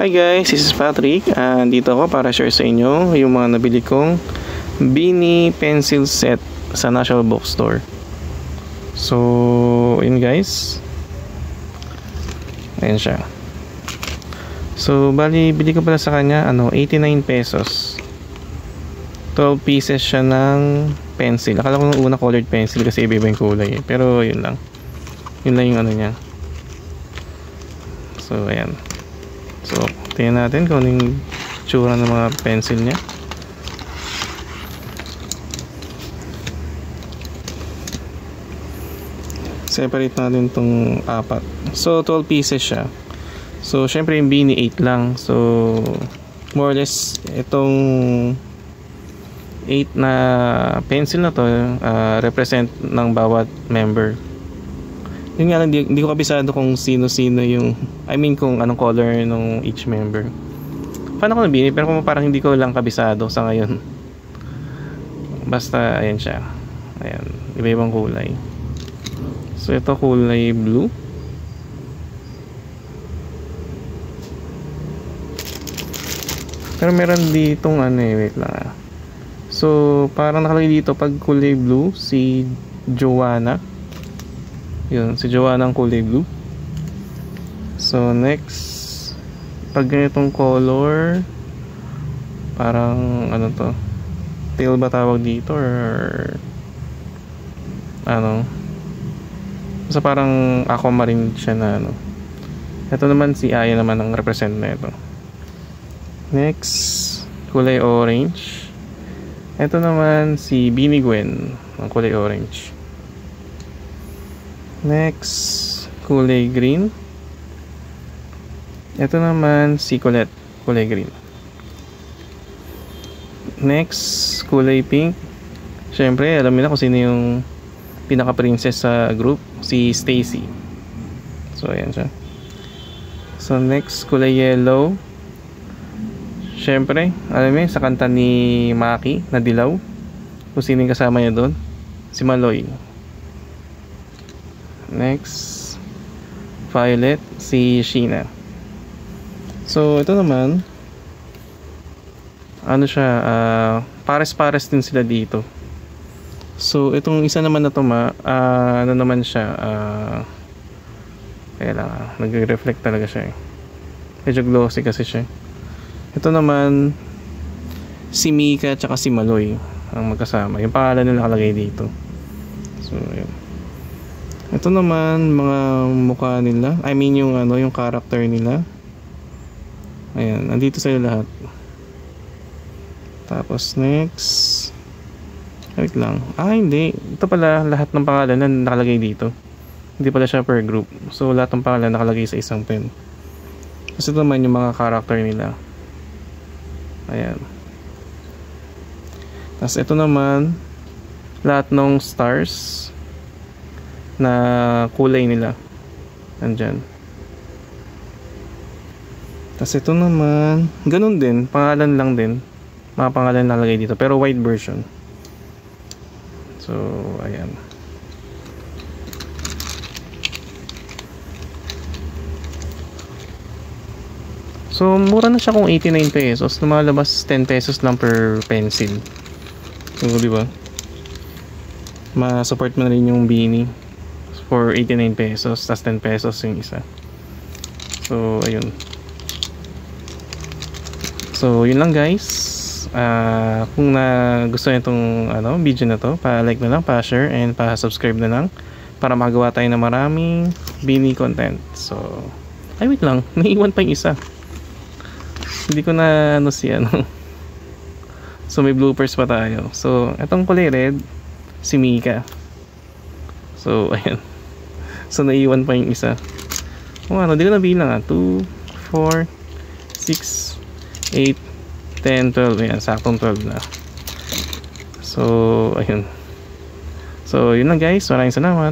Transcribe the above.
Hi guys, this is Patrick. Dito ako para share sa inyo yung mga nabili kong Beanie pencil set sa National Bookstore. So, yun guys. Ayan siya. So, bali, bili ko pala sa kanya, 89 pesos. 12 pieces siya ng pencil. Akala ko nung una colored pencil kasi iba-iba yung kulay eh. Pero, yun lang. Yun lang yung niya. So, ayan. So, tingnan natin kung ano yung tsura ng mga pencil niya. Separate natin itong apat. So, 12 pieces siya. So, syempre yung Beanie 8 lang. So, more or less, itong 8 na pencil na to represent ng bawat member. Yun nga lang, hindi ko kabisado kung sino-sino yung, kung anong color ng each member. Paano ko nabini? Pero kung parang hindi ko lang kabisado sa ngayon. Basta, ayan siya. Ayan, iba-ibang kulay. So, ito kulay blue. Pero meron ditong wait lang So, parang nakalagay dito pag kulay blue, si Joanna. Yun, si Joanna ang kulay blue. So, next, pag ganitong color, parang, to? Tail ba tawag dito? Or, so, parang aquamarine siya na, Ito naman, si Aya naman ang represent na ito. Next, kulay orange. Ito naman, si Beanie Gwen, ang kulay orange. Next, kulay green. Ito naman si Colette, kulay green. Next, kulay pink. Syempre, alam niyo na kung sino yung pinaka-princess sa group, si Stacy. So, ayan siya. So, next, kulay yellow. Syempre, alam niyo, sa kanta ni Maki na Dilaw, kung sino yung kasama niya doon, si Maloy. Next, violet, si Sheena. So, ito naman, pares-pares din sila dito. So, itong isa naman na to naman siya, kaya lang, nagre-reflect talaga siya eh. Medyo glossy kasi siya. Ito naman, si Mika at si Maloy ang magkasama. Yung pangalan nila nakalagay dito. So, yun. Ito naman mga mukha nila. Yung character nila. Ayan, nandito sila lahat. Tapos next. Wait lang. Hindi. Ito pala lahat ng pangalan na nakalagay dito. Hindi pala siya per group. So lahat ng pangalan nakalagay sa isang pen. Kasi ito naman yung mga character nila. Ayan. Tapos ito naman lahat ng stars na kulay nila nandyan. Tapos ito naman ganun din, pangalan lang din, mga pangalan nalagay dito pero white version. So ayan. So mura na siya kung 89 pesos, lumalabas 10 pesos lang per pencil. So diba, ma-support mo na rin yung Beanie for 89 pesos, tas 10 pesos yung isa. So, ayun. So, yun lang guys. Kung gusto nyo itong video na to, pa-like na lang, pa-share, and pa-subscribe na lang para magawa tayo ng maraming Beanie content. So, wait lang. Naiwan pa yung isa. Hindi ko na So, may bloopers pa tayo. So, itong kulay red, si Mika. So, ayan. So, naiwan pa yung isa. Di ko nabilang 2, 4, 6, 8, 10, 12. Ayan, saktong 12 na. So, ayun. So, yun lang guys. Maraming salamat.